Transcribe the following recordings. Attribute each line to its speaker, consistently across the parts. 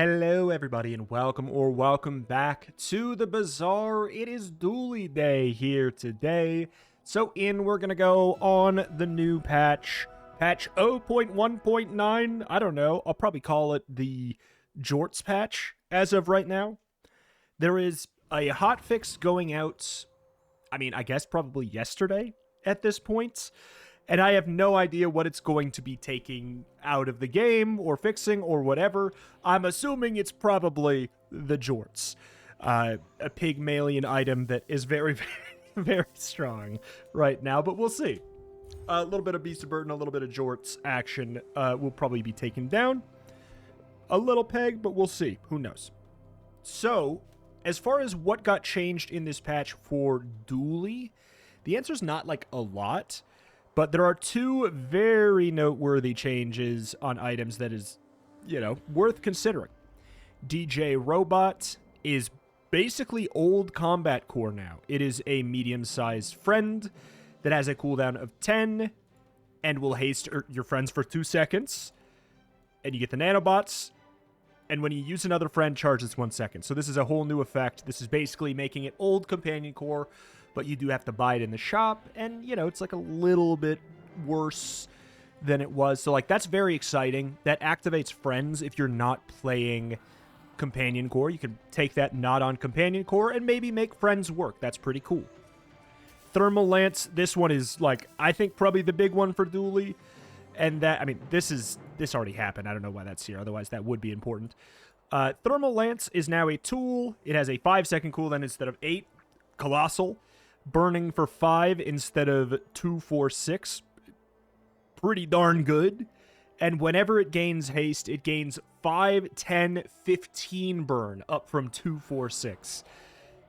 Speaker 1: Hello everybody and welcome back to the Bazaar. It is Dually Day here today. So we're going to go on the new patch 0.1.9. I don't know. I'll probably call it the Jorts patch as of right now. There is a hotfix going out, I guess probably yesterday at this point. And I have no idea what it's going to be taking out of the game or fixing or whatever. I'm assuming it's probably the Jorts. A Pygmalion item that is very, very, very strong right now, but we'll see. A little bit of Beast of Burden, a little bit of Jorts action will probably be taken down. A little peg, but we'll see. Who knows? So, as far as what got changed in this patch for Dually, the answer's not like a lot. But there are two very noteworthy changes on items that is, worth considering. DJ Robot is basically old combat core now. It is a medium-sized friend that has a cooldown of 10 and will haste your friends for 2 seconds. And you get the nanobots. And when you use another friend, charges 1 second. So this is a whole new effect. This is basically making it old companion core, but you do have to buy it in the shop, and, it's like a little bit worse than it was. So, that's very exciting. That activates friends if you're not playing companion core. You can take that not on companion core and maybe make friends work. That's pretty cool. Thermal Lance, this one is, I think probably the big one for Dually. And that, this already happened. I don't know why that's here. Otherwise, that would be important. Thermal Lance is now a tool. It has a 5-second cooldown instead of 8. Colossal. Burning for 5 instead of 2, 4, 6. Pretty darn good. And whenever it gains haste, it gains 5, 10, 15 burn, up from 2, 4, 6.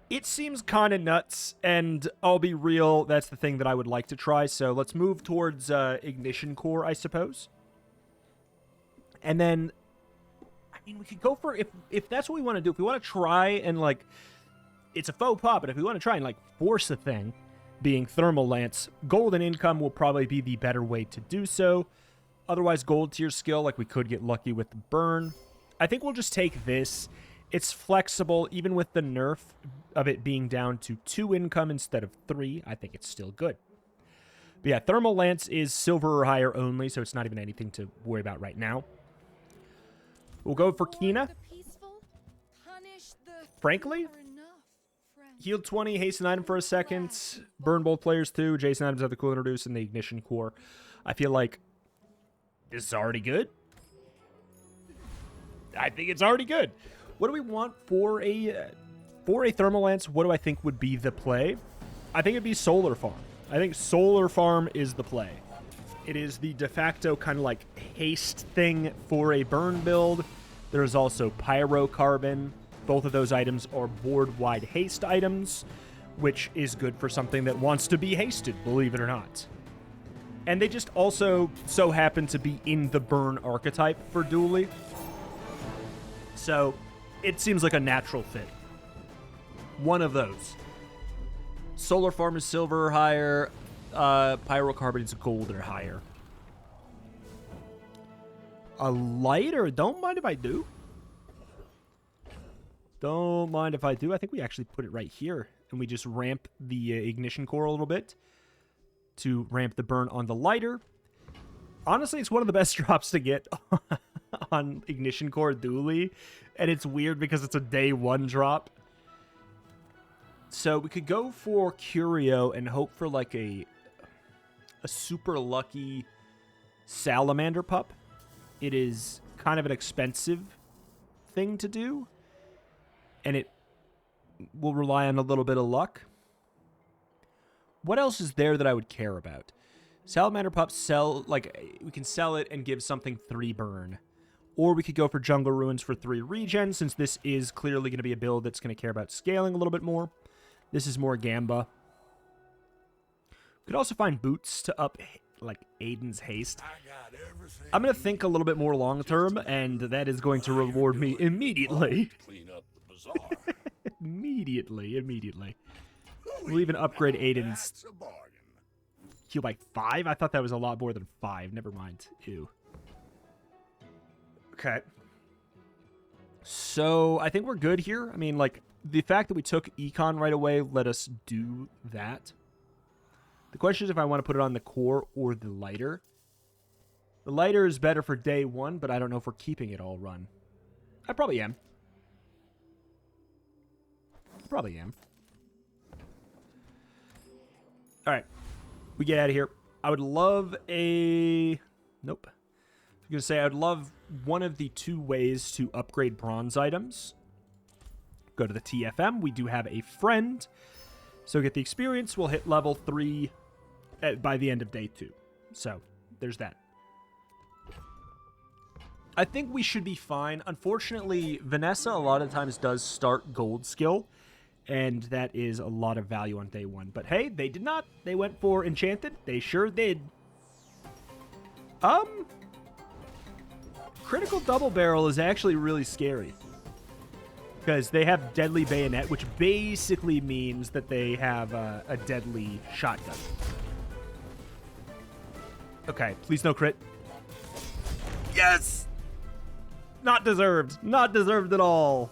Speaker 1: It seems kind of nuts, and I'll be real, that's the thing that I would like to try. So let's move towards Ignition Core, I suppose. And then, we could go for, if that's what we want to do, if we want to try and, it's a faux pas, but if we want to try and, force a thing, being Thermal Lance, Golden Income will probably be the better way to do so. Otherwise, Gold Tier skill, we could get lucky with the burn. I think we'll just take this. It's flexible, even with the nerf of it being down to 2 income instead of 3. I think it's still good. But yeah, Thermal Lance is silver or higher only, so it's not even anything to worry about right now. We'll go for Kina. Frankly, heal 20, hasten item for a second, burn both players too, Jason items have the cooldown reduced, and the Ignition Core. I feel like this is already good. I think it's already good. What do we want for a Thermal Lance? What do I think would be the play? I think it'd be Solar Farm. I think Solar Farm is the play. It is the de facto kind of haste thing for a burn build. There's also Pyrocarbon. Both of those items are board-wide haste items, which is good for something that wants to be hasted, believe it or not. And they just also so happen to be in the burn archetype for Dually. So it seems like a natural fit. One of those. Solar Farm is silver or higher. Pyrocarbon is gold or higher. A lighter? Don't mind if I do. Don't mind if I do. I think we actually put it right here, and we just ramp the Ignition Core a little bit to ramp the burn on the lighter. Honestly, it's one of the best drops to get on Ignition Core Dually, and it's weird because it's a day 1 drop. So we could go for Curio and hope for a super lucky Salamander Pup. It is kind of an expensive thing to do, and it will rely on a little bit of luck. What else is there that I would care about? Salamander Pup we can sell it and give something 3 burn. Or we could go for Jungle Ruins for 3 regen, since this is clearly going to be a build that's going to care about scaling a little bit more. This is more Gamba. We could also find boots to up, Aiden's haste. I'm going to think a little bit more long-term, and that is going to reward me immediately. Immediately. We'll even upgrade Aiden's heal by 5? I thought that was a lot more than 5. Never mind. Ew. Okay. So I think we're good here. I mean, like, the fact that we took Econ right away let us do that. The question is if I want to put it on the core or the lighter. The lighter is better for day one, but I don't know if we're keeping it all run. I probably am. Probably am. All right. We get out of here. I would love a... Nope. I was going to say I would love one of the 2 ways to upgrade bronze items. Go to the TFM. We do have a friend. So get the experience. We'll hit level 3 by the end of day 2. So there's that. I think we should be fine. Unfortunately, Vanessa a lot of times does start gold skill. And that is a lot of value on day 1. But hey, they did not. They went for enchanted. They sure did. Critical double barrel is actually really scary. Because they have deadly bayonet, which basically means that they have a deadly shotgun. Okay, please no crit. Yes! Not deserved. Not deserved at all.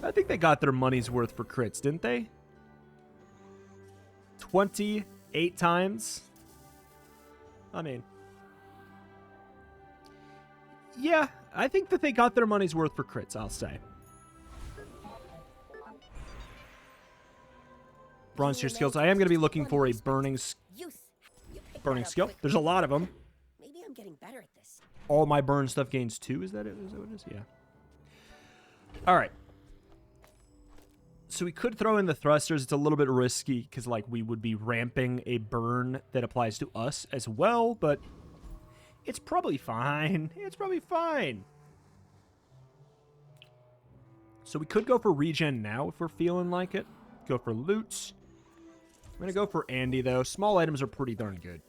Speaker 1: I think they got their money's worth for crits, didn't they? 28 times. I mean... Yeah, I think that they got their money's worth for crits, I'll say. Bronze tier skills. I am going to be looking for a burning skill. There's a lot of them.
Speaker 2: Maybe I'm getting better at this.
Speaker 1: All my burn stuff gains 2. Is that it? Is that what it is? Yeah. All right. So we could throw in the thrusters. It's a little bit risky because, like, we would be ramping a burn that applies to us as well, but it's probably fine. It's probably fine. So we could go for regen now if we're feeling like it. Go for loot. I'm going to go for Andy, though. Small items are pretty darn good.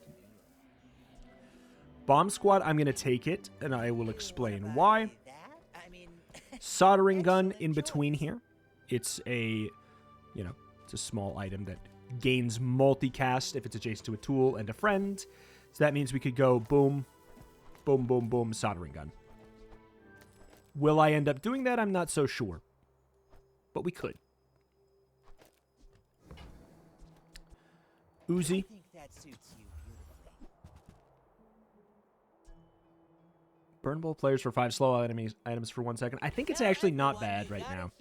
Speaker 1: Bomb squad, I'm going to take it, and I will explain why. Soldering gun in between here. It's a, you know, it's a small item that gains multicast if it's adjacent to a tool and a friend. So that means we could go boom, boom, boom, boom, soldering gun. Will I end up doing that? I'm not so sure. But we could. Uzi. Burnable players for 5 slow items for 1 second. I think it's actually not bad right now.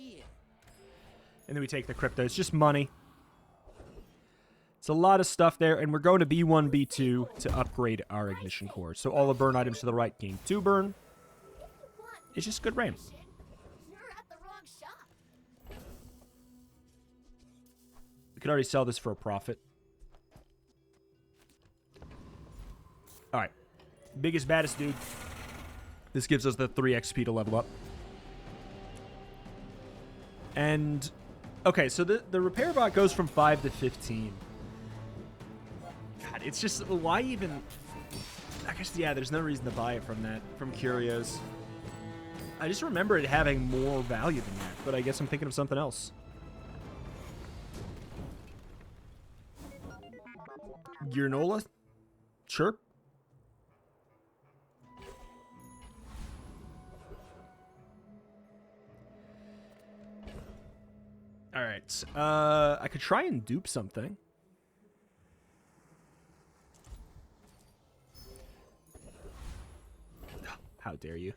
Speaker 1: And then we take the crypto. It's just money. It's a lot of stuff there. And we're going to B1, B2 to upgrade our ignition core. So all the burn items to the right gain 2 burn. It's just good ramp. We could already sell this for a profit. Alright. Biggest, baddest dude. This gives us the 3 XP to level up. And... okay, so the repair bot goes from 5 to 15. God, it's just... why even... I guess, yeah, there's no reason to buy it from that. From Curios. I just remember it having more value than that. But I guess I'm thinking of something else. Granola? Sure. Alright, I could try and dupe something. How dare you.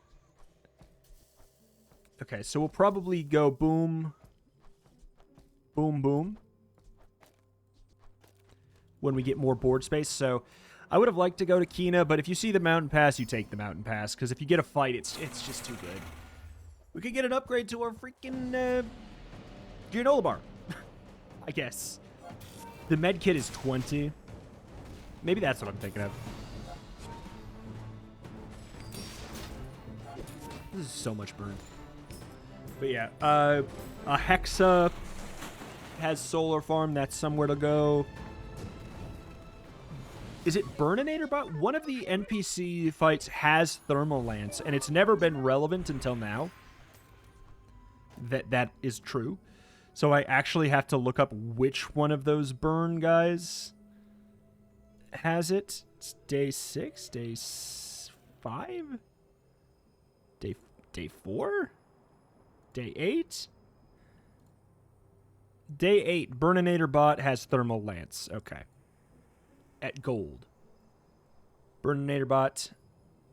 Speaker 1: Okay, so we'll probably go boom, boom, boom when we get more board space. So I would have liked to go to Kina, but if you see the mountain pass, you take the mountain pass, because if you get a fight, it's just too good. We could get an upgrade to our freaking... granola bar, I guess. The med kit is 20. Maybe that's what I'm thinking of. This is so much burn. But yeah, a Hexa has solar farm. That's somewhere to go. Is it Burninator bot? One of the NPC fights has thermal lance, and it's never been relevant until now. That is true. So I actually have to look up which one of those burn guys has it. It's day 6, day 5? Day 4? Day 8? Day 8, Burninator bot has Thermal Lance. Okay. At gold. Burninator bot,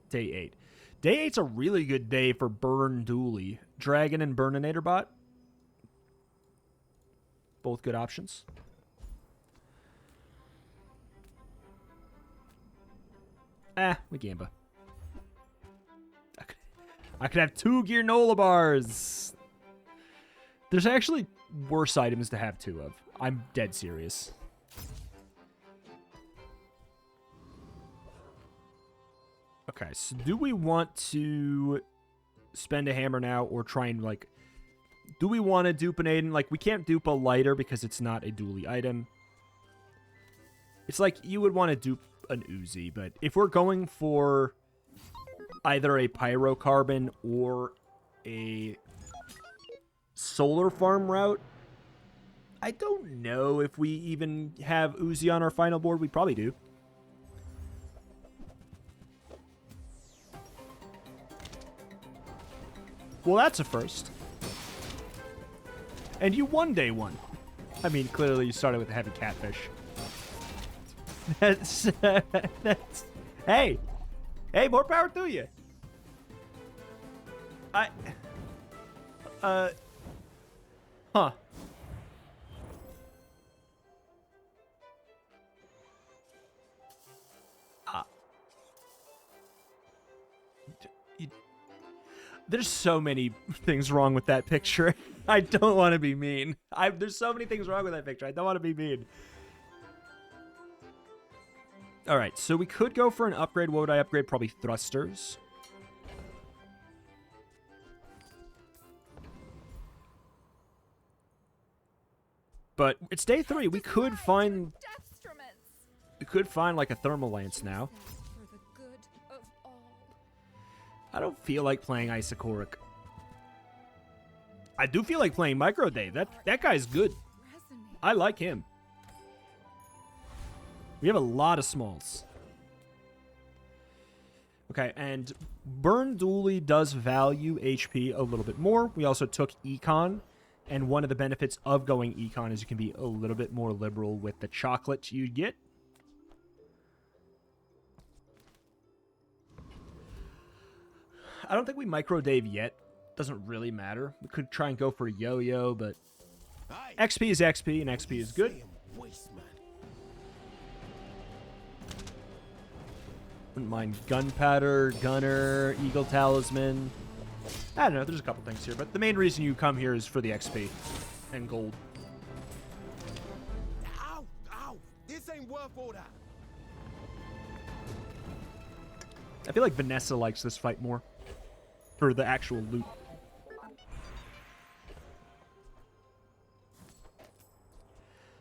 Speaker 1: day 8. Day 8's a really good day for Burn Dooley. Dragon and Burninator bot. Both good options. We gamba. I could have 2 Gearnola bars. There's actually worse items to have 2 of. I'm dead serious. Okay, so do we want to spend a hammer now or try and, like... Do we want to dupe an Aiden? Like, we can't dupe a lighter because it's not a dually item. It's like you would want to dupe an Uzi, but if we're going for either a pyrocarbon or a solar farm route, I don't know if we even have Uzi on our final board. We probably do. Well, that's a first. And you won day 1. I mean, clearly you started with a heavy catfish. That's... Hey! Hey, more power to you! Huh. There's so many things wrong with that picture. I don't want to be mean. There's so many things wrong with that picture. I don't want to be mean. All right, so we could go for an upgrade. What would I upgrade? Probably thrusters. But it's day 3. We could find like a thermal lance now. I don't feel like playing Isocoric. I do feel like playing Micro Dave. That guy's good. I like him. We have a lot of smalls. Okay, and Burn Dooley does value HP a little bit more. We also took Econ, and one of the benefits of going Econ is you can be a little bit more liberal with the chocolate you get. I don't think we Micro Dave yet. Doesn't really matter. We could try and go for a yo-yo, but XP is XP, and XP is good. Wouldn't mind Gunpowder, Gunner, Eagle Talisman. I don't know, there's a couple things here, but the main reason you come here is for the XP and gold.
Speaker 3: Ow, ow, this ain't worth all that.
Speaker 1: I feel like Vanessa likes this fight more. For the actual loot.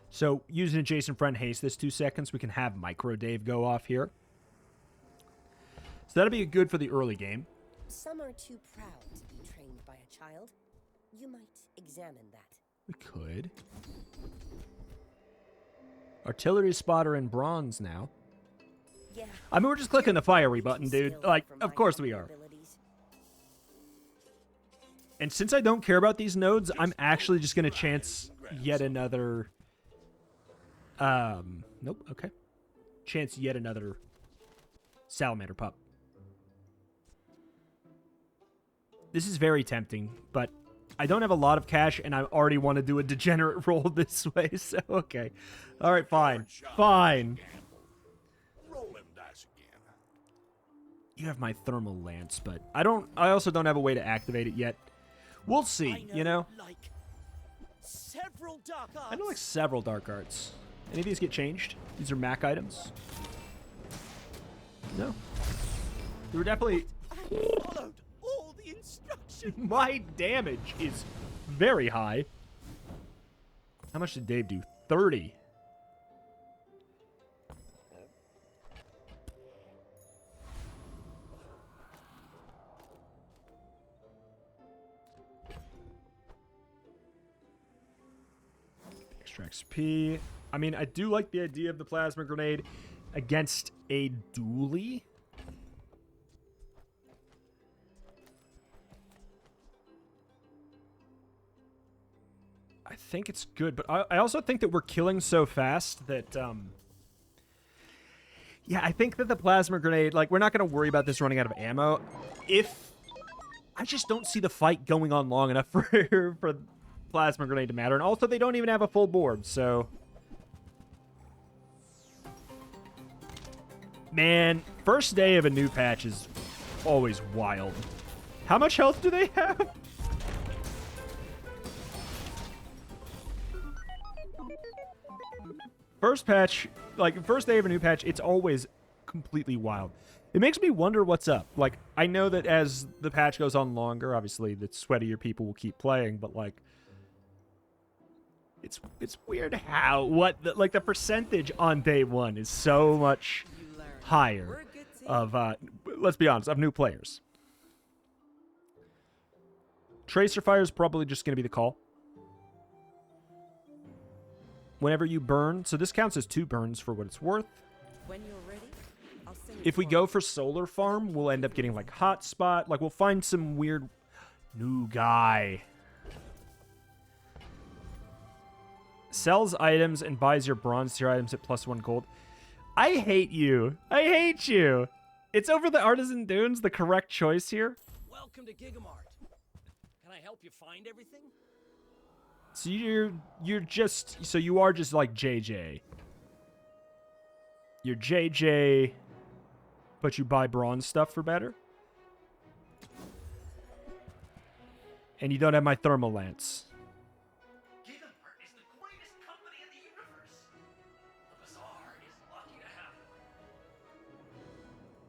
Speaker 1: So, using adjacent friend haste this 2 seconds, we can have Micro Dave go off here. So that'll be good for the early game.
Speaker 2: Some are too proud to be trained by a child. You might examine that.
Speaker 1: We could. Artillery spotter in bronze now.
Speaker 2: Yeah.
Speaker 1: I mean, we're just clicking the fiery button, dude. Like, of course we are. And since I don't care about these nodes, I'm actually just going to chance yet another... Nope, okay. Chance yet another Salamander pup. This is very tempting, but I don't have a lot of cash, and I already want to do a degenerate roll this way, so okay. All right, fine. Fine. You have my thermal lance, but I also don't have a way to activate it yet. We'll see, you know? I know like several dark arts. Any of these get changed? These are Mac items? No. They were definitely...
Speaker 3: I followed all the instructions.
Speaker 1: My damage is very high. How much did Dave do? 30. Extra XP. I mean, I do like the idea of the plasma grenade against a dually. I think it's good, but I also think that we're killing so fast that, yeah, I think that the plasma grenade, like, we're not going to worry about this running out of ammo. I just don't see the fight going on long enough for plasma grenade to matter. And also, they don't even have a full board, so... Man, first day of a new patch is always wild. How much health do they have? First patch, like, first day of a new patch, it's always completely wild. It makes me wonder what's up. Like, I know that as the patch goes on longer, obviously, the sweatier people will keep playing, but, like, it's weird how, like, the percentage on day one is so much higher of, let's be honest, of new players. Tracer Fire is probably just going to be the call. Whenever you burn, so this counts as 2 burns for what it's worth.
Speaker 2: When you're ready, I'll sing
Speaker 1: If we go for Solar Farm, we'll end up getting, like, Hotspot. Like, we'll find some weird new guy. Sells items and buys your bronze tier items at +1 gold. I hate you. I hate you. It's over the Artisan Dunes, the correct choice here.
Speaker 3: Welcome to Gigamart. Can I help you find everything?
Speaker 1: So you are just like JJ. You're JJ, but you buy bronze stuff for better? And you don't have my thermal lance.
Speaker 4: Gigamart is the greatest company in the universe. The Bazaar is lucky to have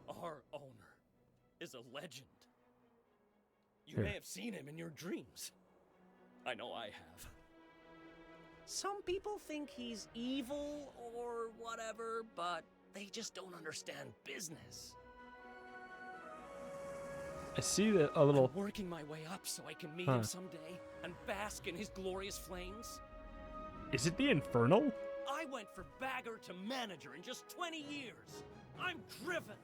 Speaker 4: them.
Speaker 3: Our owner is a legend. You
Speaker 1: Here.
Speaker 3: may have seen him in your dreams. I know I have. Some people think he's evil or whatever, but they just don't understand business.
Speaker 1: I see that a little...
Speaker 3: I'm working my way up so I can meet him someday and bask in his glorious flames.
Speaker 1: Is it the Infernal?
Speaker 3: I went from bagger to manager in just 20 years. I'm driven.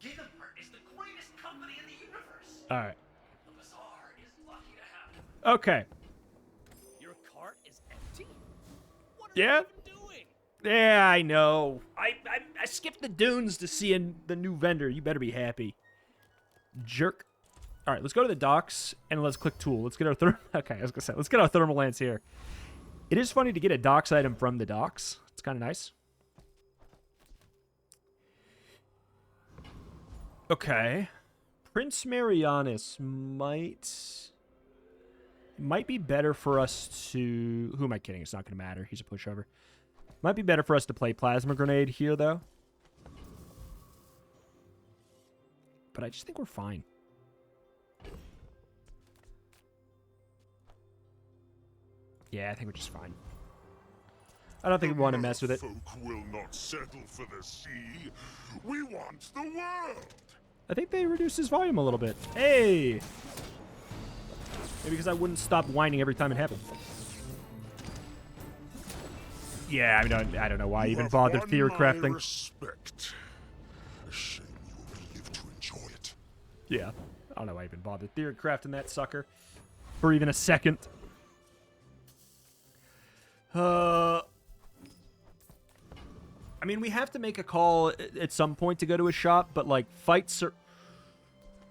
Speaker 4: Gigamart is the greatest company in the universe.
Speaker 1: All right.
Speaker 4: The Bazaar is lucky to have them.
Speaker 1: Okay.
Speaker 3: Your cart is empty? What are
Speaker 1: Yeah.
Speaker 3: you even doing?
Speaker 1: Yeah, I know. I skipped the dunes to see the new vendor. You better be happy. Jerk. All right, let's go to the docks and let's click tool. Let's get our okay, I was gonna say, let's get our thermal lance here. It is funny to get a docks item from the docks. It's kind of nice. Okay. Prince Marianus might be better for us to... Who am I kidding? It's not going to matter. He's a pushover. Might be better for us to play Plasma Grenade here, though. But I just think we're fine. Yeah, I think we're just fine. I don't think we want to mess with it.
Speaker 5: Folk will not settle for the sea. We want the world.
Speaker 1: I think they reduced his volume a little bit. Hey! Maybe because I wouldn't stop whining every time it happened. Yeah, I don't know why I even bothered theory crafting.
Speaker 5: Respect. A shame you won't live to enjoy it.
Speaker 1: Yeah, I don't know why I even bothered theory crafting that sucker for even a second. I mean, we have to make a call at some point to go to a shop, but, like, fights are...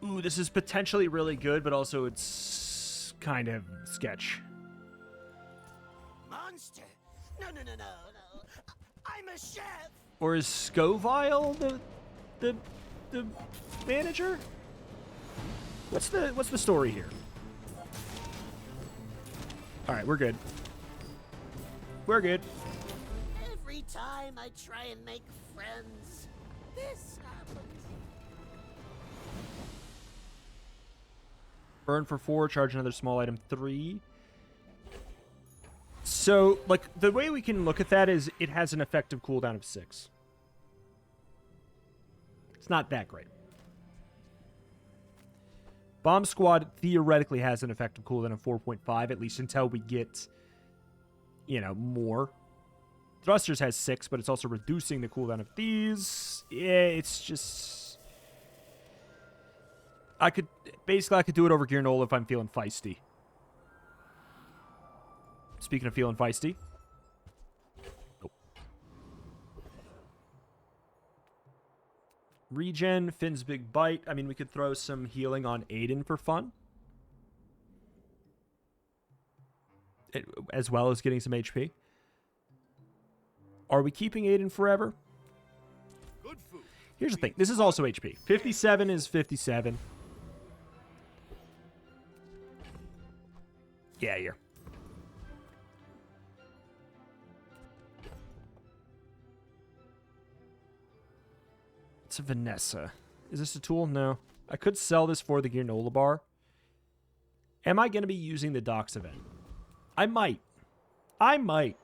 Speaker 1: Ooh, this is potentially really good, but also it's kind of sketch.
Speaker 3: Monster! No. I'm a chef!
Speaker 1: Or is Scovile the manager? What's the story here? All right, we're good. We're good.
Speaker 2: Every time I try and make friends, this happens.
Speaker 1: Burn for 4, charge another small item 3. So, like, the way we can look at that is it has an effective cooldown of 6. It's not that great. Bomb Squad theoretically has an effective cooldown of 4.5, at least until we get, you know, more. Thrusters has 6, but it's also reducing the cooldown of these. Yeah, it's just... I could do it over Gearnola if I'm feeling feisty. Speaking of feeling feisty. Nope. Regen, Finn's Big Bite. I mean, we could throw some healing on Aiden for fun. As well as getting some HP. Are we keeping Aiden forever?
Speaker 5: Good food.
Speaker 1: Here's the thing. This is also HP. 57 is 57. Yeah, here. It's a Vanessa. Is this a tool? No. I could sell this for the granola bar. Am I going to be using the Docs event? I might. I might.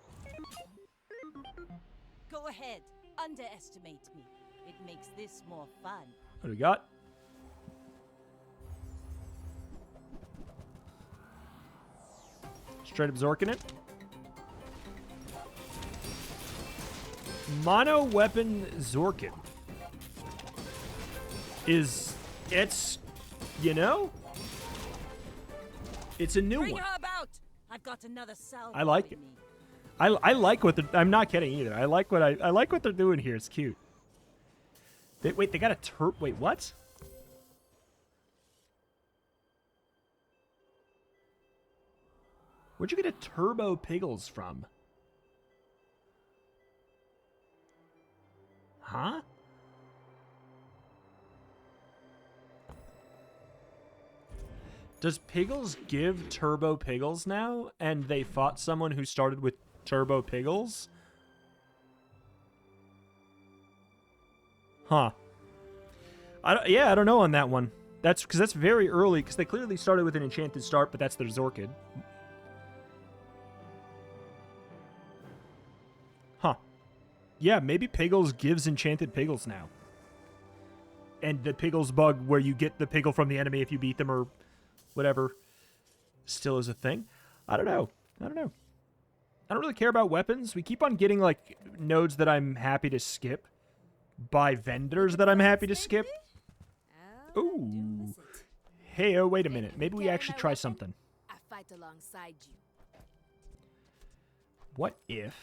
Speaker 6: Go ahead. Underestimate me. It makes this more fun.
Speaker 1: What do we got? Straight up Zorking it. Mono weapon Zorkin. It's, you know, it's a new
Speaker 6: Bring
Speaker 1: one.
Speaker 6: her about. I've got another salve.
Speaker 1: I like it. I like what they're. I'm not kidding either. I like what they're doing here. It's cute. Wait, they got a Wait, what? Where'd you get a Turbo Piggles from? Huh? Does Piggles give Turbo Piggles now? And they fought someone who started with Turbo Piggles? Huh. I don't know on that one. That's because that's very early, because they clearly started with an enchanted start, but that's their Zorkid. Huh. Yeah, maybe Piggles gives enchanted Piggles now. And the Piggles bug where you get the Piggle from the enemy if you beat them or whatever still is a thing. I don't know. I don't really care about weapons. We keep on getting, like, nodes that I'm happy to skip by vendors that I'm happy to skip. Ooh. Hey, oh, wait a minute. Maybe we actually try something.
Speaker 7: I fight alongside you.
Speaker 1: What if...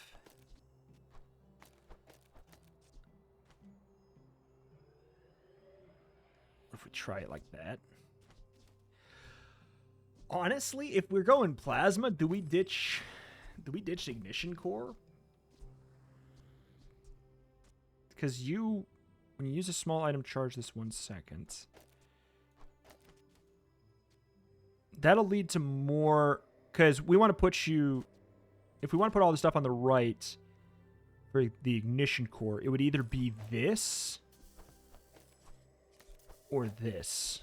Speaker 1: What if we try it like that? Honestly, if we're going plasma, do we ditch ignition core? Because when you use a small item, charge this 1 second. That'll lead to more, because we want to put you, if we want to put all the stuff on the right for the ignition core, it would either be this or this.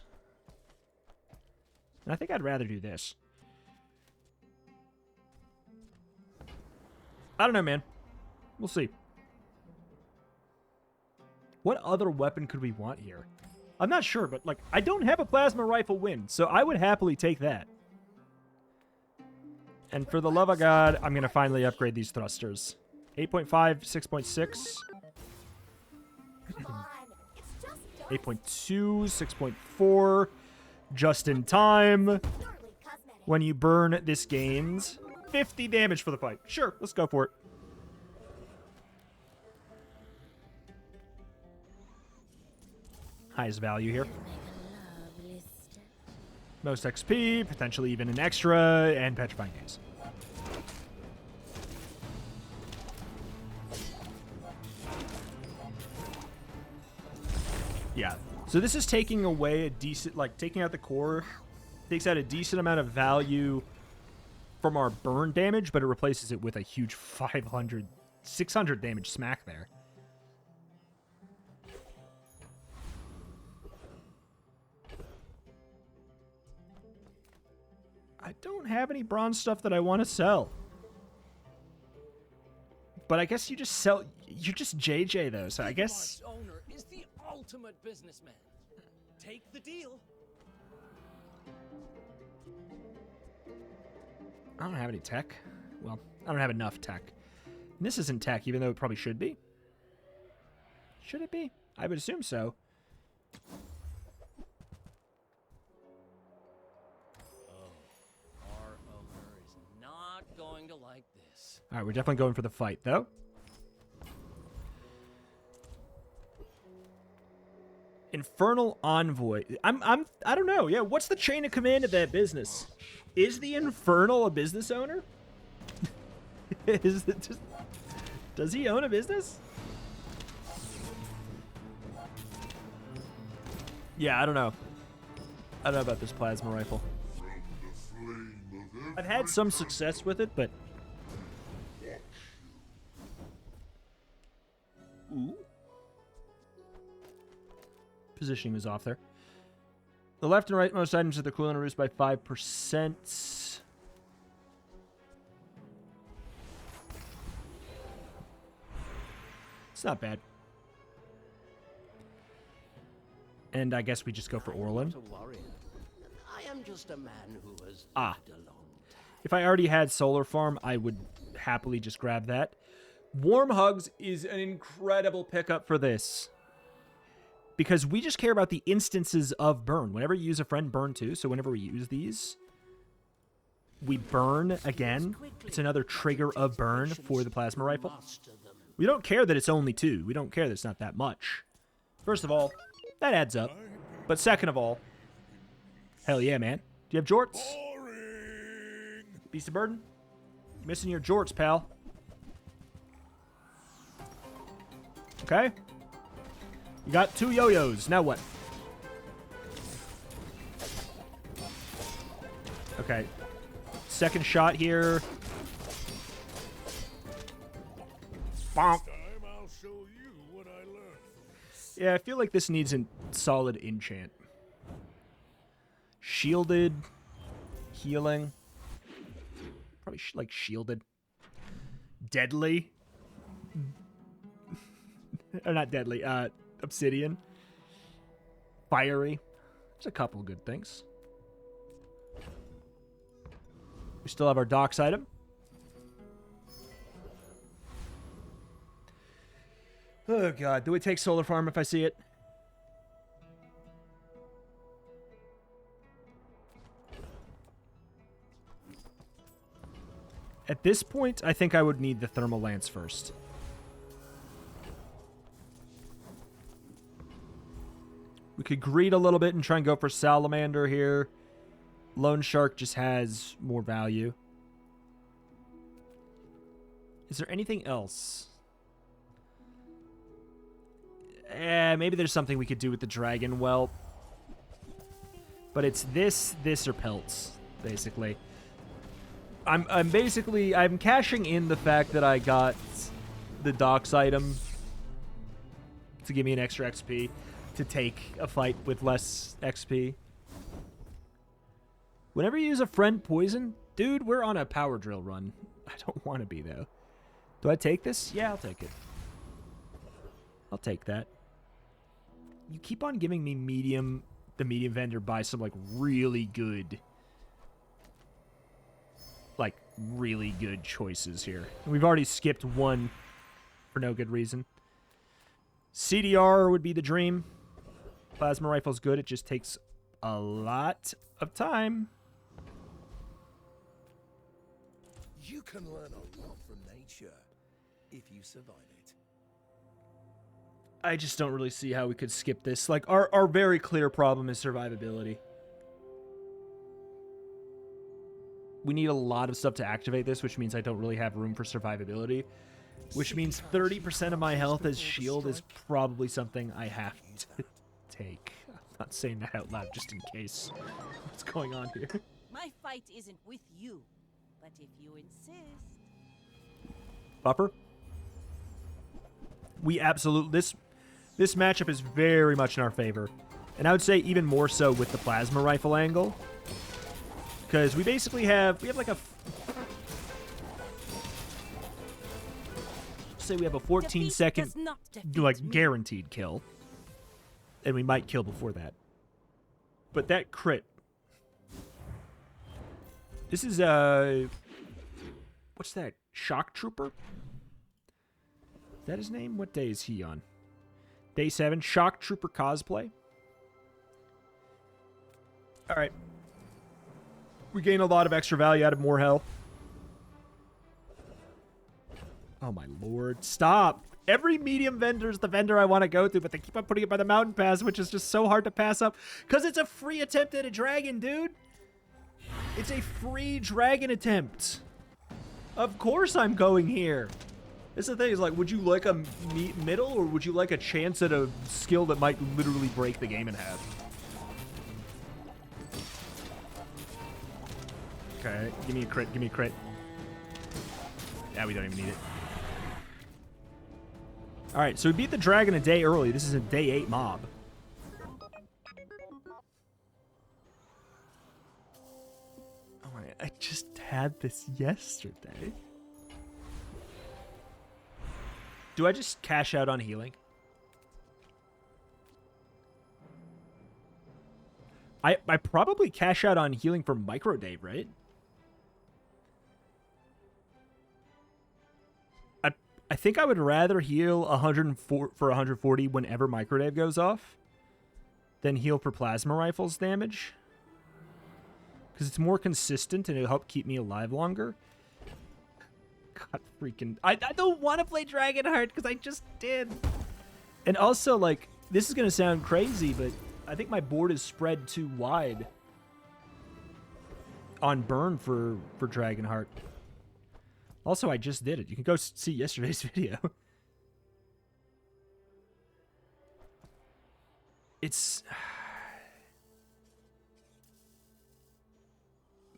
Speaker 1: And I think I'd rather do this. I don't know, man. We'll see. What other weapon could we want here? I'm not sure, but, like, I don't have a plasma rifle win, so I would happily take that. And for the love of God, I'm going to finally upgrade these thrusters. 8.5, 6.6. 8.2, 6.4. Just in time. When you burn this gains 50 damage for the pipe. Sure, let's go for it. Highest value here. Most XP, potentially even an extra, and Petrifying Gaze. Yeah. So this is taking away a decent, like, taking out the core, takes out a decent amount of value from our burn damage, but it replaces it with a huge 500, 600 damage smack there. I don't have any bronze stuff that I want to sell. But I guess you just sell... You're just JJ, though, so I guess...
Speaker 3: Owner is the ultimate businessman. Take the deal.
Speaker 1: I don't have any tech. Well, I don't have enough tech. And this isn't tech, even though it probably should be. Should it be? I would assume so.
Speaker 3: Our owner is not going to like
Speaker 1: All right, we're definitely going for the fight, though. Infernal Envoy. I don't know. Yeah, what's the chain of command of that business? Is the Infernal a business owner? Is it just, does he own a business? Yeah, I don't know. I don't know about this plasma rifle. I've had some success with it, but... Ooh. Positioning was off there. The left and rightmost items of the coolant are reduced by 5%. It's not bad. And I guess we just go for Orlin.
Speaker 3: I am just a man who has lived a long time.
Speaker 1: If I already had Solar Farm, I would happily just grab that. Warm Hugs is an incredible pickup for this. Because we just care about the instances of burn. Whenever you use a friend, burn too. So whenever we use these, we burn again. It's another trigger of burn for the plasma rifle. We don't care that it's only 2. We don't care that it's not that much. First of all, that adds up. But second of all, hell yeah, man. Do you have jorts? Beast of Burden? You're missing your jorts, pal. Okay. You got 2 yo-yos. Now what? Okay. Second shot here. Bonk.
Speaker 5: I'll show you what I learned.
Speaker 1: Yeah, I feel like this needs a solid enchant. Shielded. Healing. Probably like shielded. Deadly. Or not deadly. Obsidian. Fiery. There's a couple good things. We still have our docks item. Oh god, do we take Solar Farm if I see it? At this point, I think I would need the Thermal Lance first. We could greed a little bit and try and go for Salamander here. Lone Shark just has more value. Is there anything else? Maybe there's something we could do with the Dragon Whelp. But it's this, or pelts, basically. I'm cashing in the fact that I got the docks item to give me an extra XP to take a fight with less XP. Whenever you use a friend poison, dude, we're on a power drill run. I don't want to be, though. Do I take this? Yeah, I'll take it. I'll take that. You keep on giving me the medium vendor buy some, like, really good choices here. And we've already skipped one for no good reason. CDR would be the dream. Plasma rifle's good. It just takes a lot of time.
Speaker 8: You can learn a lot from nature if you survive it.
Speaker 1: I just don't really see how we could skip this. Like, our very clear problem is survivability. We need a lot of stuff to activate this, which means I don't really have room for survivability. Which means 30% of my health as shield is probably something I have to take. I'm not saying that out loud just in case. What's going on here?
Speaker 6: My fight isn't with you, but if you insist.
Speaker 1: Buffer? We absolutely... This matchup is very much in our favor. And I would say even more so with the plasma rifle angle. Because we basically have... We have like a... Say we have a 14-second like guaranteed kill. And we might kill before that. But that crit... This is what's that? Shock Trooper? Is that his name? What day is he on? Day 7. Shock Trooper cosplay. Alright. We gain a lot of extra value out of more health. Oh my lord. Stop. Every medium vendor is the vendor I want to go to, but they keep on putting it by the mountain pass, which is just so hard to pass up. Because it's a free attempt at a dragon, dude. It's a free dragon attempt. Of course I'm going here. This is the thing, is like, would you like a middle, or would you like a chance at a skill that might literally break the game in half? Okay, give me a crit, give me a crit. Yeah, we don't even need it. Alright, so we beat the dragon a day early. This is a day 8 mob. Oh my, I just had this yesterday. Do I just cash out on healing? I probably cash out on healing for Micro Dave, right? I think I would rather heal 104 for 140 whenever Micro Dave goes off than heal for plasma rifles damage. Because it's more consistent and it'll help keep me alive longer. God freaking... I don't want to play Dragonheart because I just did. And also, like, this is going to sound crazy, but I think my board is spread too wide on burn for Dragonheart. Also, I just did it. You can go see yesterday's video. It's...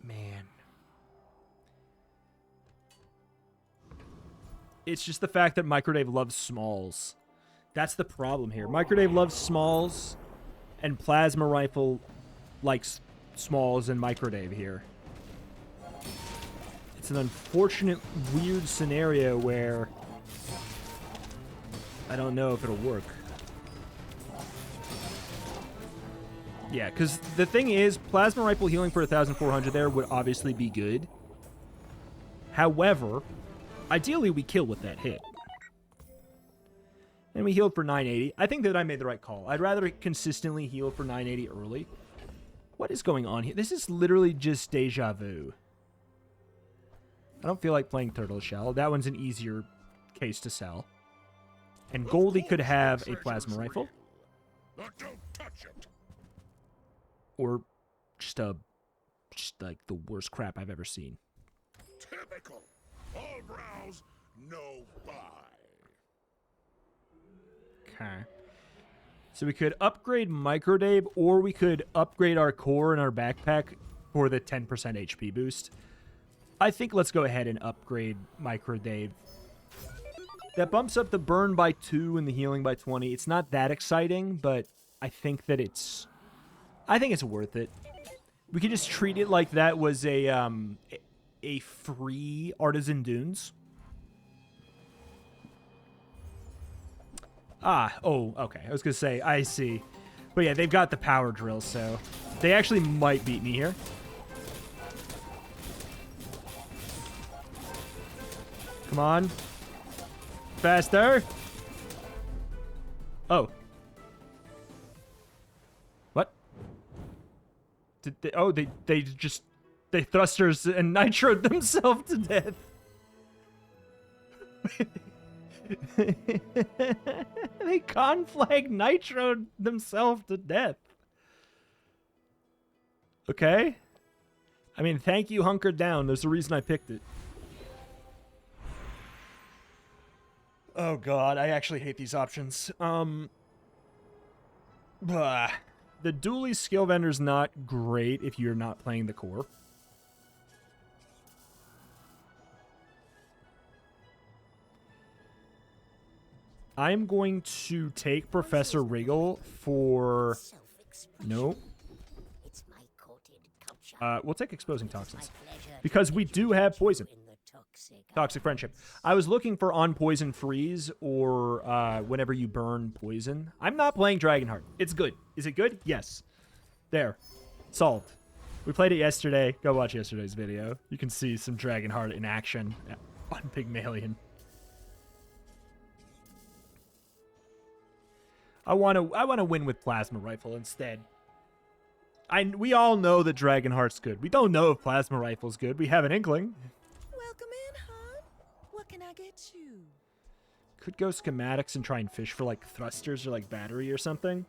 Speaker 1: Man. It's just the fact that Microdave loves smalls. That's the problem here. Microdave loves smalls, and Plasma Rifle likes smalls and Microdave here. It's an unfortunate, weird scenario where I don't know if it'll work. Yeah, because the thing is, Plasma Rifle healing for 1,400 there would obviously be good. However, ideally we kill with that hit. And we healed for 980. I think that I made the right call. I'd rather consistently heal for 980 early. What is going on here? This is literally just deja vu. I don't feel like playing Turtle Shell. That one's an easier case to sell. And Goldie could have a Plasma Rifle.
Speaker 5: But don't touch it.
Speaker 1: Or just like the worst crap I've ever seen.
Speaker 5: Typical. All browse, no buy.
Speaker 1: Okay. So we could upgrade Microdave, or we could upgrade our core and our backpack for the 10% HP boost. I think let's go ahead and upgrade Microdave. That bumps up the burn by 2 and the healing by 20. It's not that exciting, but I think that it's worth it. We could just treat it like that was a free Artisan Dunes. Oh, okay. I was gonna say, I see. But yeah, they've got the power drill, so they actually might beat me here. Come on. Faster. Oh. What? Did they, oh, they thrusters and nitroed themselves to death. They conflag nitroed themselves to death. Okay. I mean, thank you, Hunkered Down. There's a reason I picked it. Oh god, I actually hate these options. The dually skill vendor's not great if you're not playing the core. I'm going to take Professor Wriggle for... No. We'll take Exposing Toxins. Because we do have poison. Toxic Friendship. I was looking for on poison freeze or whenever you burn poison. I'm not playing Dragonheart. It's good. Is it good? Yes. There. Solved. We played it yesterday. Go watch yesterday's video. You can see some Dragonheart in action on Pygmalion. I want to win with Plasma Rifle instead. We all know that Dragonheart's good. We don't know if Plasma Rifle's good. We have an inkling.
Speaker 2: Welcome in, hon. What can I
Speaker 6: get you.
Speaker 1: Could go schematics and try and fish for like thrusters or like battery or something.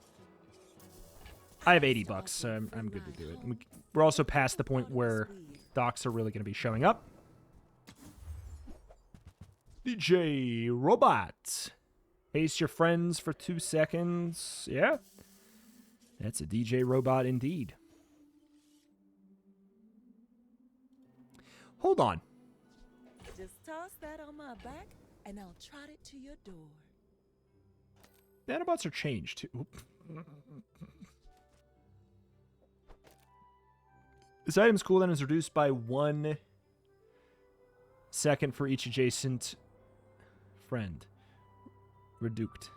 Speaker 1: I have 80 bucks, so I'm good to do it. We're also past the point where docs are really going to be showing up. DJ Robot. Haste your friends for 2 seconds. Yeah? That's a DJ Robot indeed. Hold on.
Speaker 6: Just toss that on my back, and I'll trot it to your door.
Speaker 1: Nanobots are changed, too. This item's cooldown is reduced by 1 second for each adjacent friend. Reduced.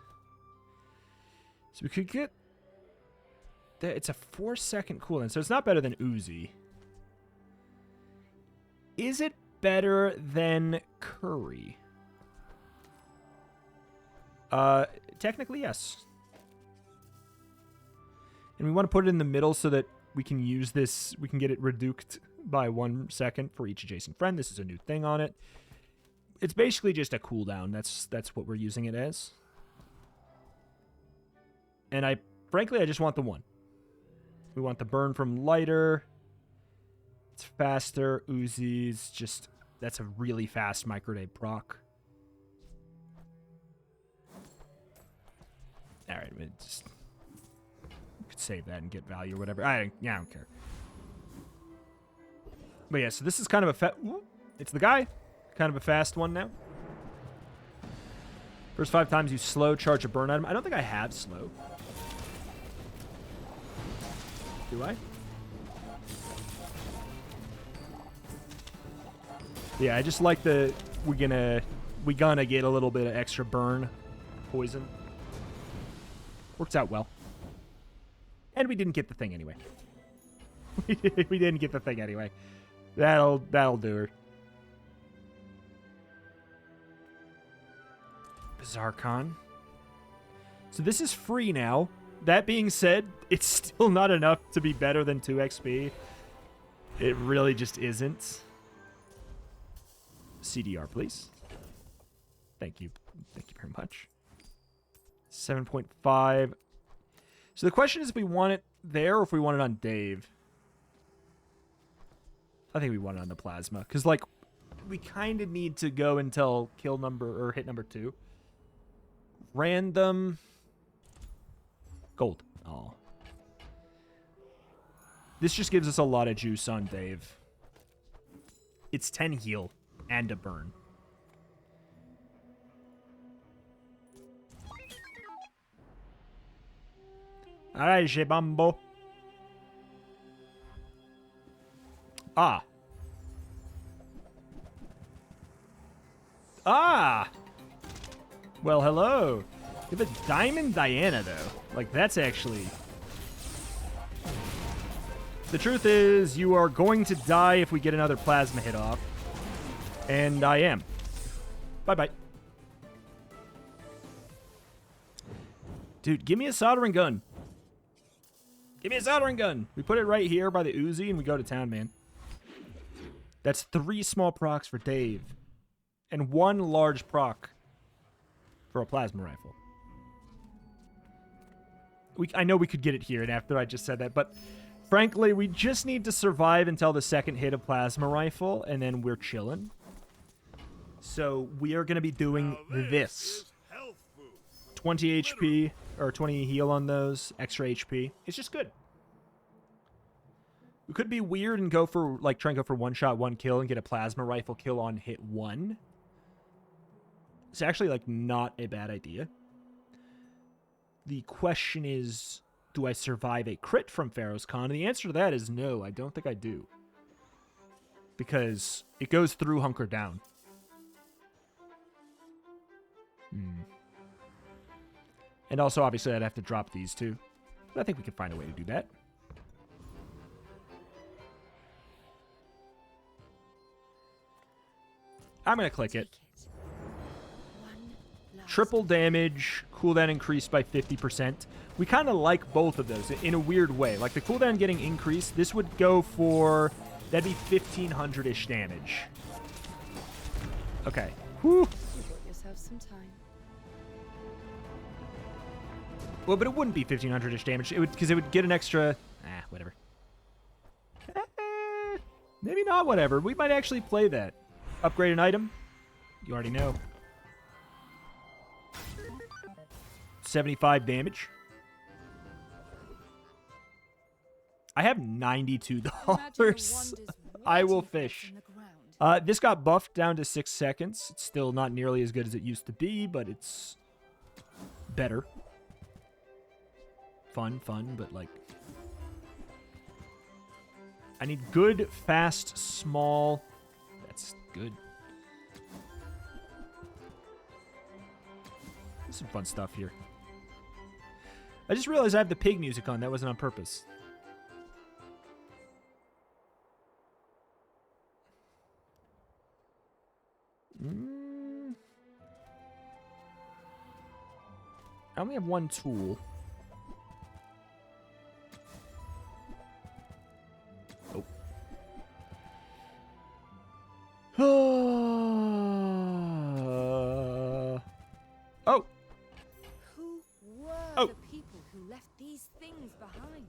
Speaker 1: So we could get... It's a 4-second cooldown, so it's not better than Uzi. Is it better than Curry? Technically, yes. And we want to put it in the middle so that we can use this, we can get it reduced by 1 second for each adjacent friend. This is a new thing on it. It's basically just a cooldown. That's what we're using it as. And frankly, I just want the one. We want the burn from lighter. It's faster. Uzi's just, that's a really fast microdave proc. All right, just could save that and get value or whatever. I don't care. But yeah, so this is kind of a it's the guy. Kind of a fast one now. First 5 times you slow charge a burn item. I don't think I have slow. Do I? Yeah, I just like we gonna get a little bit of extra burn poison. Works out well. And we didn't get the thing anyway. We didn't get the thing anyway. That'll do her. Bazaar Con. So this is free now. That being said, it's still not enough to be better than 2 XP. It really just isn't. CDR, please. Thank you. Thank you very much. 7.5. So the question is if we want it there or if we want it on Dave. I think we want it on the plasma. Because, like, we kind of need to go until kill number or hit number 2. Random. Gold. Oh. This just gives us a lot of juice on Dave. It's 10 heal and a burn. Alright, Shebambo. Ah. Ah! Well, hello. You have a Diamond Diana, though. Like, that's actually... The truth is, you are going to die if we get another plasma hit off. And I am. Bye-bye. Dude, give me a soldering gun. Give me a soldering gun. We put it right here by the Uzi and we go to town, man. That's 3 small procs for Dave. And 1 large proc for a plasma rifle. I know we could get it here and after I just said that, but frankly, we just need to survive until the second hit of plasma rifle, and then we're chilling. So we are going to be doing this. 20 HP, or 20 heal on those, extra HP. It's just good. We could be weird and go for, like, try and go for 1 shot, 1 kill, and get a plasma rifle kill on hit 1. It's actually, like, not a bad idea. The question is, do I survive a crit from Pharaoh's Con? And the answer to that is no, I don't think I do. Because it goes through Hunker Down. And also, obviously, I'd have to drop these two. But I think we can find a way to do that. I'm going to click it. Triple damage, cooldown increased by 50%. We kind of like both of those in a weird way. Like, the cooldown getting increased, this would go for... That'd be 1,500-ish damage. Okay. Whew.
Speaker 7: some time.
Speaker 1: Well, but it wouldn't be 1500-ish damage. It would, because it would get an extra... whatever. Maybe not whatever. We might actually play that. Upgrade an item. You already know. 75 damage. I have $92. I will fish. This got buffed down to 6 seconds. It's still not nearly as good as it used to be, but it's better. Fun, but like... I need good, fast, small... That's good. There's some fun stuff here. I just realized I have the pig music on. That wasn't on purpose. I only have one tool. Oh.
Speaker 7: Who were the people who left these things behind?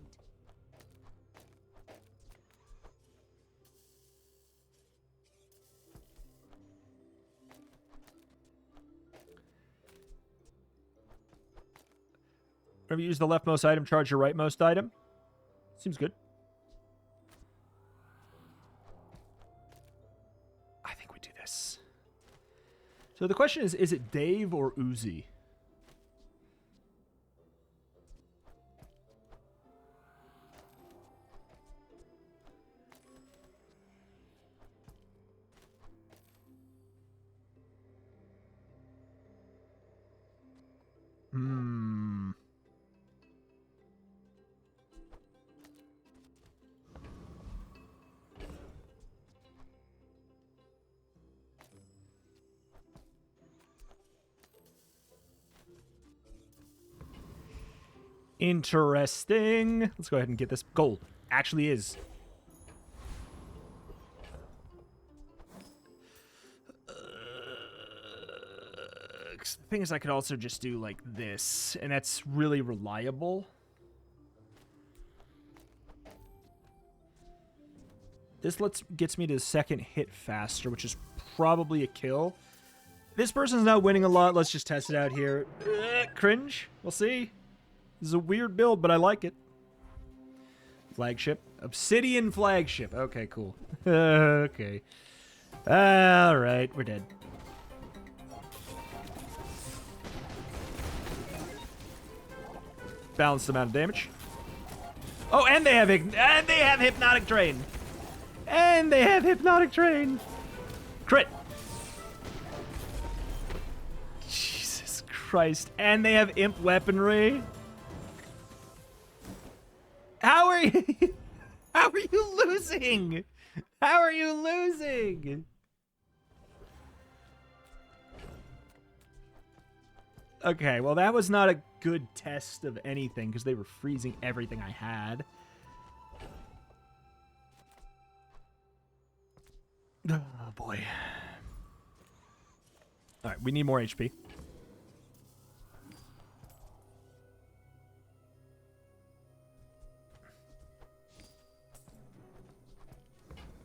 Speaker 1: Whenever you use the leftmost item, charge your rightmost item. Seems good. I think we do this. So the question is it Dave or Uzi? Interesting. Let's go ahead and get this. Gold. Actually is. The thing is, I could also just do like this, and that's really reliable. This gets me to the second hit faster, which is probably a kill. This person's not winning a lot. Let's just test it out here. Cringe. We'll see. This is a weird build, but I like it. Flagship. Obsidian flagship. Okay, cool. Okay. All right, we're dead. Balanced amount of damage. Oh, and they have hypnotic drain. And they have hypnotic drain. Crit. Jesus Christ. And they have imp weaponry. How are you? How are you losing? How are you losing? Okay, well, that was not a good test of anything because they were freezing everything I had. Oh, boy. All right, we need more HP.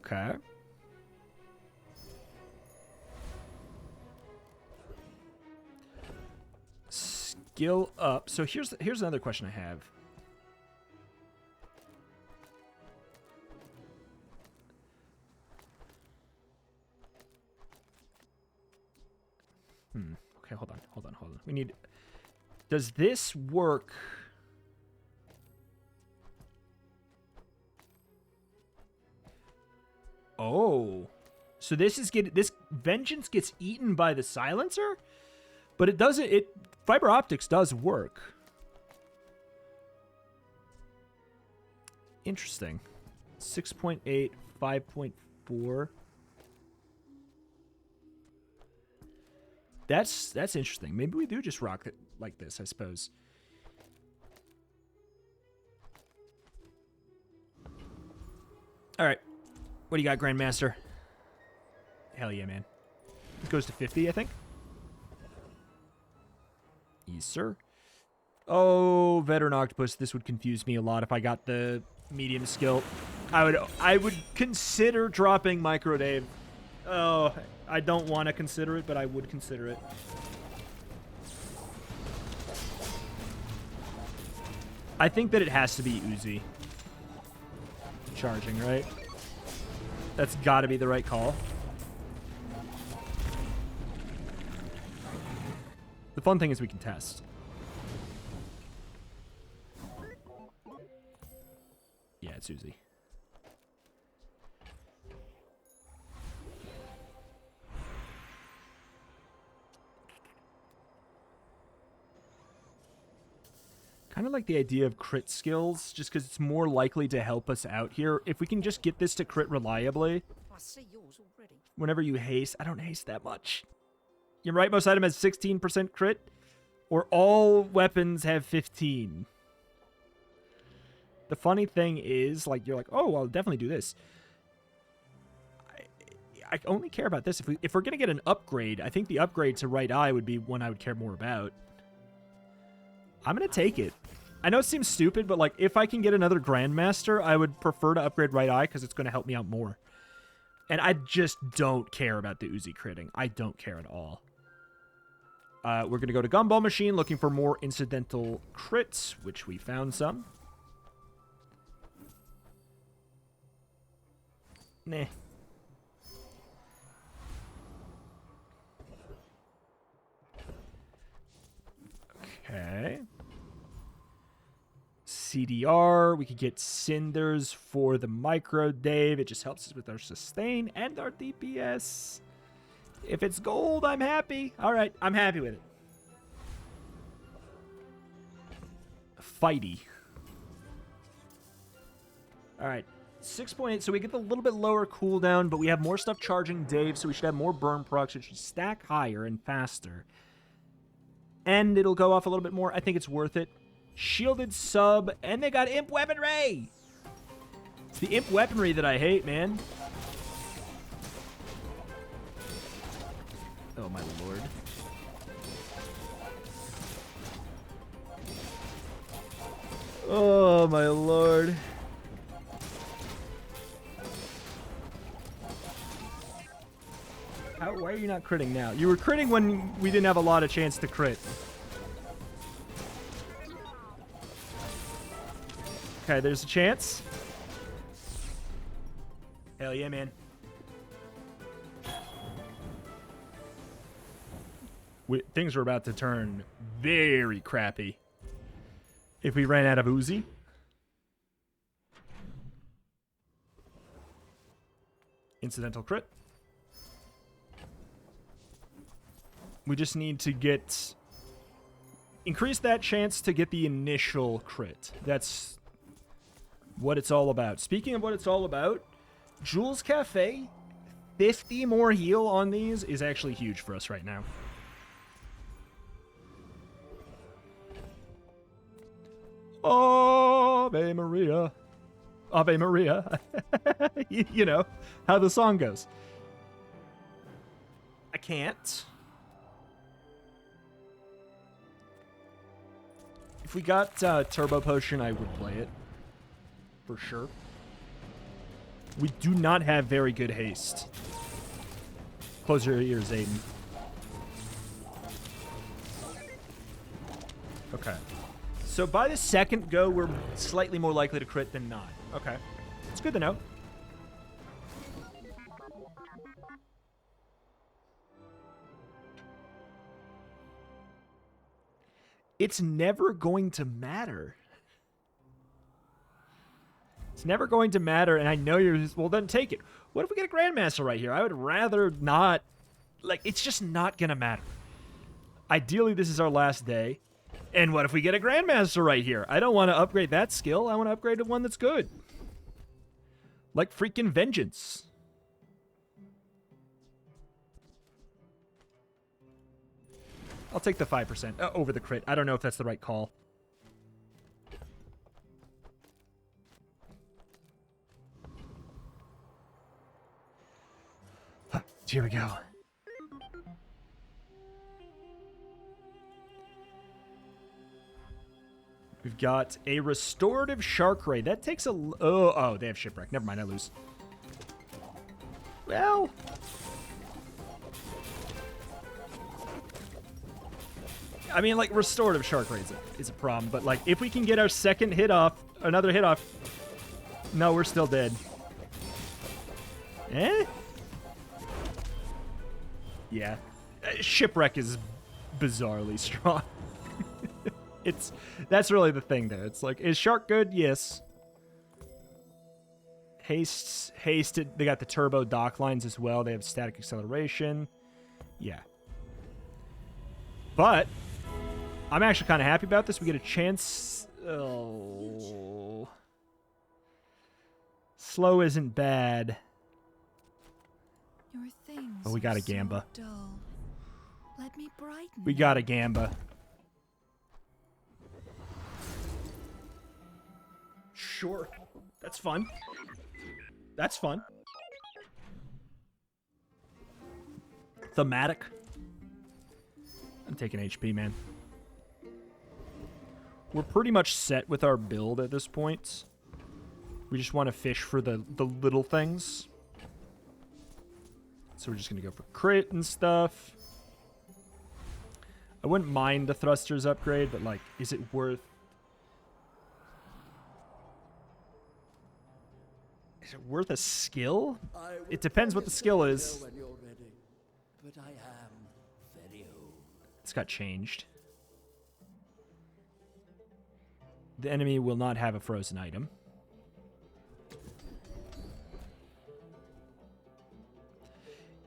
Speaker 1: Okay. Skill up. So here's another question I have. Okay, hold on. We need... Does this work... Oh. So this vengeance gets eaten by the silencer? But it doesn't... Fiber optics does work. Interesting. 6.8, 5.4. That's interesting. Maybe we do just rock it like this, I suppose. All right. What do you got, Grandmaster? Hell yeah, man. It goes to 50, I think. Please, sir. Oh, Veteran Octopus, this would confuse me a lot if I got the medium skill. I would consider dropping Micro Dave. Oh, I don't want to consider it, but I would consider it. I think that it has to be Uzi. Charging, right? That's got to be the right call. The fun thing is we can test. Yeah, it's Uzi. Kind of like the idea of crit skills, just because it's more likely to help us out here. If we can just get this to crit reliably.
Speaker 3: I see yours already.
Speaker 1: Whenever you haste, I don't haste that much. Your rightmost item has 16% crit, or all weapons have 15. The funny thing is, like, you're like, oh, I'll definitely do this. I only care about this. If we're going to get an upgrade, I think the upgrade to right eye would be one I would care more about. I'm going to take it. I know it seems stupid, but, like, if I can get another Grandmaster, I would prefer to upgrade right eye because it's going to help me out more. And I just don't care about the Uzi critting. I don't care at all. We're going to go to Gumball Machine looking for more incidental crits, which we found some. Nah. Okay. CDR. We could get Cinders for the Micro Dave. It just helps us with our sustain and our DPS. If it's gold, I'm happy. All right, I'm happy with it. Fighty. All right, 6.8. So we get the little bit lower cooldown, but we have more stuff charging Dave, so we should have more burn procs. It should stack higher and faster. And it'll go off a little bit more. I think it's worth it. Shielded sub, and they got Imp Weaponry! It's the Imp Weaponry that I hate, man. Oh, my lord. Oh, my lord. Why are you not critting now? You were critting when we didn't have a lot of chance to crit. Okay, there's a chance. Hell yeah, man. Things are about to turn very crappy if we ran out of Uzi. Incidental crit. We just need to get... increase that chance to get the initial crit. That's what it's all about. Speaking of what it's all about, Jules Cafe, 50 more heal on these is actually huge for us right now. Ave Maria. Ave Maria. You know how the song goes. I can't. If we got Turbo Potion, I would play it. For sure. We do not have very good haste. Close your ears, Aiden. Okay. So by the second go, we're slightly more likely to crit than not. Okay. It's good to know. It's never going to matter. It's never going to matter, and I know you're just, well, then take it. What if we get a Grandmaster right here? I would rather not. Like, it's just not going to matter. Ideally, this is our last day. And what if we get a Grandmaster right here? I don't want to upgrade that skill. I want to upgrade to one that's good. Like freaking Vengeance. I'll take the 5% over the crit. I don't know if that's the right call. Here we go. We've got a restorative shark ray. That takes a... Oh, they have shipwreck. Never mind, I lose. Well... I mean, like, restorative shark ray is a problem. But, like, if we can get our second hit off, another hit off... No, we're still dead. Eh? Yeah. Shipwreck is bizarrely strong. That's really the thing there. It's like, is shark good? Yes. Haste, they got the turbo dock lines as well. They have static acceleration. Yeah. But I'm actually kind of happy about this. We get a chance. Oh. Slow isn't bad.
Speaker 7: Your things
Speaker 1: Oh, we got a
Speaker 7: are so
Speaker 1: Gamba.
Speaker 7: dull. Let me brighten
Speaker 1: We got a Gamba. Sure. That's fun. That's fun. Thematic. I'm taking HP, man. We're pretty much set with our build at this point. We just want to fish for the little things. So we're just going to go for crit and stuff. I wouldn't mind the thrusters upgrade, but, like, is it worth... Is it worth a skill? It depends what the skill is.
Speaker 3: But I am very old.
Speaker 1: It's got changed. The enemy will not have a frozen item.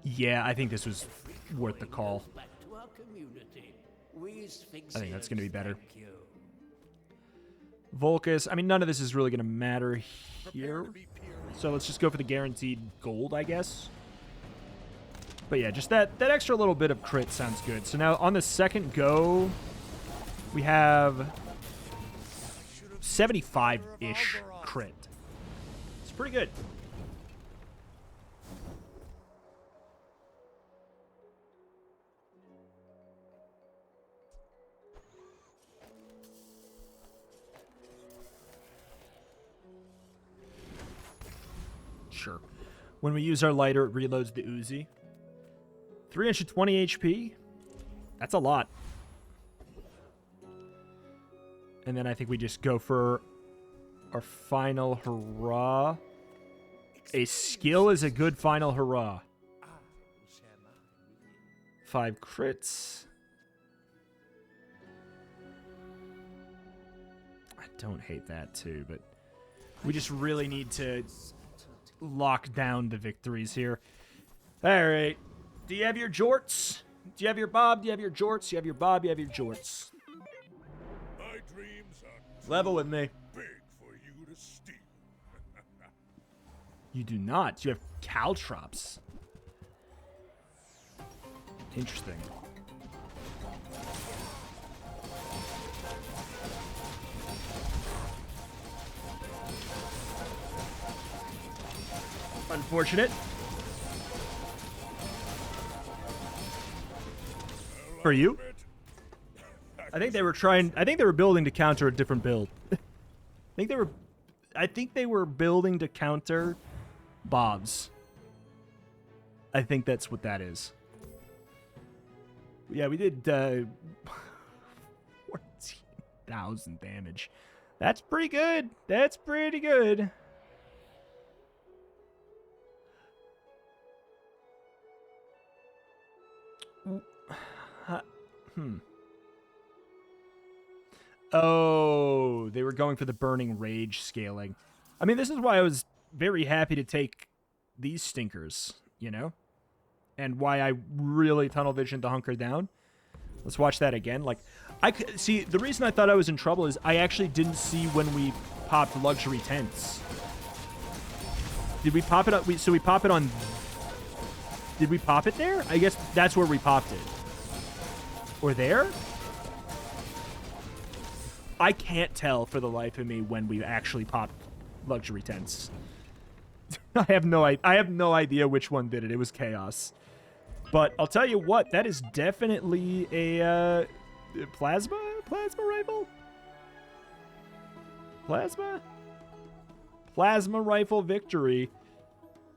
Speaker 1: Yeah, I think this was worth the call.
Speaker 3: Back to our community. We
Speaker 1: I think that's going to be better.
Speaker 3: thank you.
Speaker 1: Volcus. I mean, none of this is really going to matter here. So let's just go for the guaranteed gold, I guess. But yeah, just that extra little bit of crit sounds good. So now on the second go, we have 75-ish crit. It's pretty good. Sure. When we use our lighter, it reloads the Uzi. 320 HP. That's a lot. And then I think we just go for our final hurrah. A skill is a good final hurrah. 5 crits. I don't hate that too, but we just really need to lock down the victories here. All right. Do you have your jorts? Do you have your bob? Do you have your jorts? Do you have your bob? Do you have your jorts?
Speaker 5: My dreams are
Speaker 1: Level with me.
Speaker 5: big for you to steal.
Speaker 1: You do not. You have caltrops. Interesting. Unfortunate. For you? I think they were building to counter a different build. I think they were building to counter Bob's. I think that's what that is. Yeah, we did 14,000 damage. That's pretty good. That's pretty good. Oh, they were going for the Burning Rage scaling. I mean, this is why I was very happy to take these stinkers, you know? And why I really tunnel visioned to hunker down. Let's watch that again. Like, see, the reason I thought I was in trouble is I actually didn't see when we popped luxury tents. Did we pop it up? So we pop it on... Did we pop it there? I guess that's where we popped it. Or there? I can't tell for the life of me when we actually popped luxury tents. I have no idea which one did it. It was chaos. But I'll tell you what, that is definitely a plasma rifle. Plasma? Plasma rifle victory.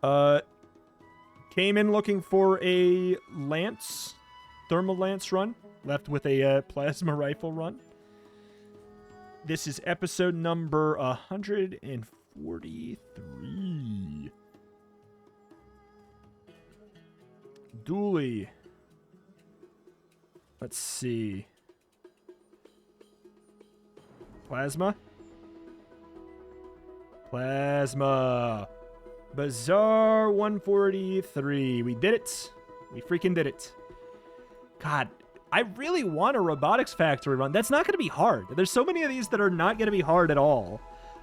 Speaker 1: Came in looking for a lance, thermal lance run. Left with a plasma rifle run. This is episode number 143. Dooley. Let's see. Plasma. Plasma. Bazaar 143. We did it. We freaking did it. God, I really want a robotics factory run. That's not going to be hard. There's so many of these that are not going to be hard at all.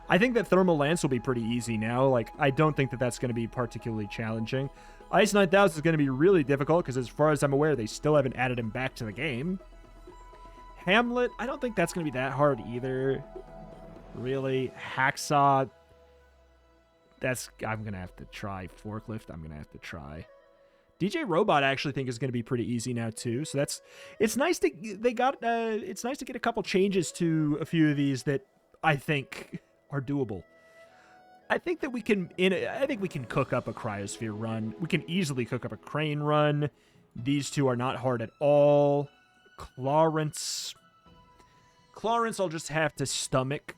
Speaker 1: I think that Thermal Lance will be pretty easy now. Like, I don't think that that's going to be particularly challenging. Ice 9000 is going to be really difficult because as far as I'm aware, they still haven't added him back to the game. Hamlet, I don't think that's going to be that hard either. Really. Hacksaw, I'm going to have to try. Forklift, I'm going to have to try. DJ Robot I actually think is going to be pretty easy now too. So it's nice to it's nice to get a couple changes to a few of these that I think are doable. I think that we can cook up a Cryosphere run. We can easily cook up a Crane run. These two are not hard at all. Clarence I'll just have to stomach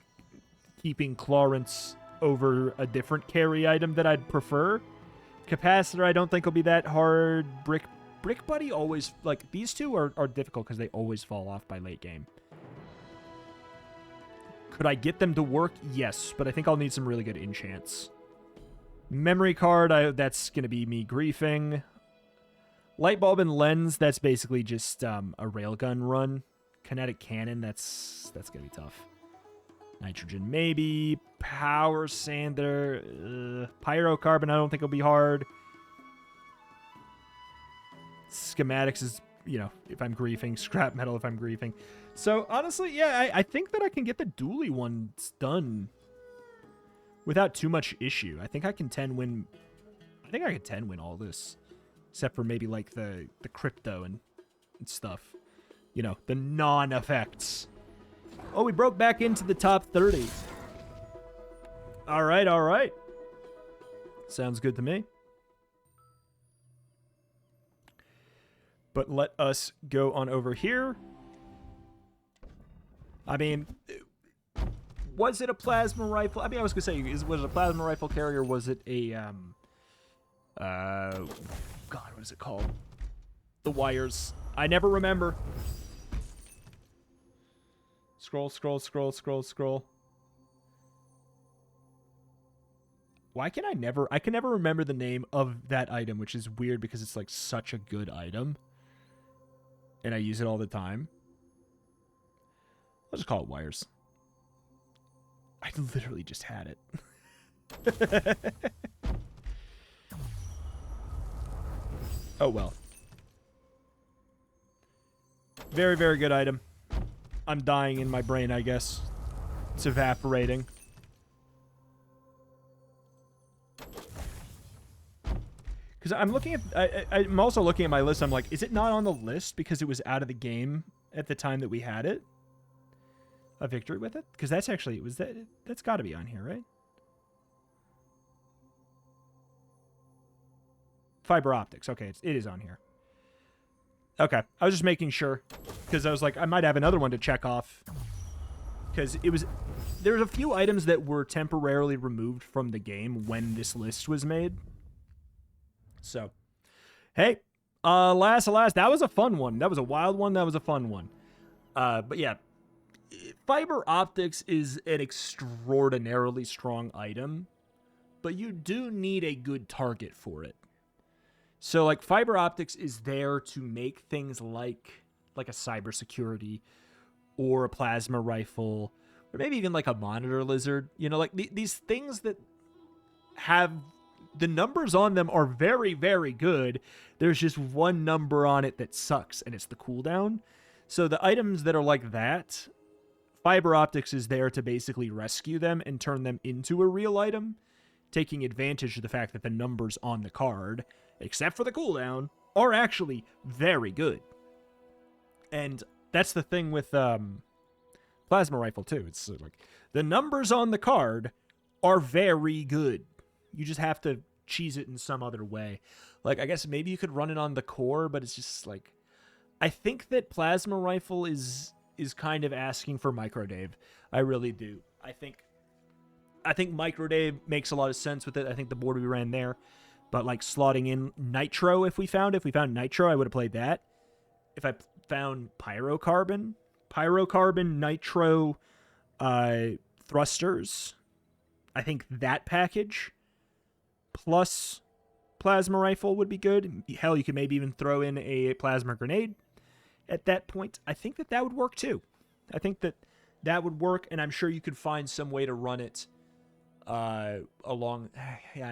Speaker 1: keeping Clarence over a different carry item that I'd prefer. Capacitor I don't think will be that hard. Brick Buddy always, like, these two are difficult because they always fall off by late game. Could I get them to work? Yes, but I think I'll need some really good enchants. Memory card, that's going to be me griefing. Light bulb and lens, that's basically just a railgun run. Kinetic cannon, that's going to be tough. Nitrogen, maybe. Power sander. Pyrocarbon, I don't think it'll be hard. Schematics is, if I'm griefing. Scrap metal if I'm griefing. So, honestly, yeah, I think that I can get the dually ones done without too much issue. I think I can 10-win. I think I can 10-win all this. Except for maybe, like, the crypto and stuff. The non-effects. Oh, we broke back into the top 30. All right. Sounds good to me. But let us go on over here. I mean, was it a plasma rifle? I mean, I was going to say, was it a plasma rifle carrier? Was it a, God, what is it called? The wires. I never remember. Scroll. Why can I can never remember the name of that item, which is weird because it's like such a good item. And I use it all the time. I'll just call it wires. I literally just had it. Oh well. Very, very good item. I'm dying in my brain, I guess. It's evaporating. Because I'm looking at... I'm also looking at my list. I'm like, is it not on the list because it was out of the game at the time that we had it? A victory with it? Because that's actually... That's got to be on here, right? Fiber optics. Okay, it is on here. Okay, I was just making sure. Because I was like, I might have another one to check off. Because there's a few items that were temporarily removed from the game when this list was made. So, hey, alas, that was a fun one. That was a wild one. That was a fun one. But yeah, fiber optics is an extraordinarily strong item. But you do need a good target for it. So, like, fiber optics is there to make things like a cybersecurity or a plasma rifle or maybe even like a monitor lizard. Like these things that have the numbers on them are very, very good. There's just one number on it that sucks, and it's the cooldown. So the items that are like that, fiber optics is there to basically rescue them and turn them into a real item, taking advantage of the fact that the numbers on the card, except for the cooldown, are actually very good. And that's the thing with plasma rifle too. It's like the numbers on the card are very good. You just have to cheese it in some other way. Like, I guess maybe you could run it on the core, but it's just like, I think that plasma rifle is kind of asking for microdave. I really do. I think microdave makes a lot of sense with it. I think the board we ran there, but like slotting in nitro, if we found nitro, I would have played that. If I found pyrocarbon nitro thrusters, I think that package plus plasma rifle would be good. Hell, you could maybe even throw in a plasma grenade at that point. I think that would work too. I think that would work, and I'm sure you could find some way to run it I'm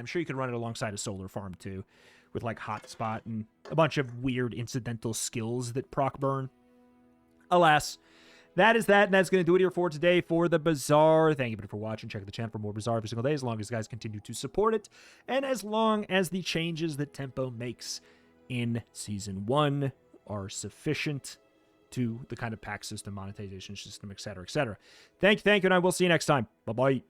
Speaker 1: sure you could run it alongside a solar farm too, with like hotspot and a bunch of weird incidental skills that proc burn. Alas, that is that, and that's going to do it here for today for the Bazaar. Thank you for watching. Check out the channel for more Bazaar every single day, as long as you guys continue to support it, and as long as the changes that Tempo makes in Season 1 are sufficient to the kind of pack system, monetization system, etc., etc. Thank you, and I will see you next time. Bye-bye.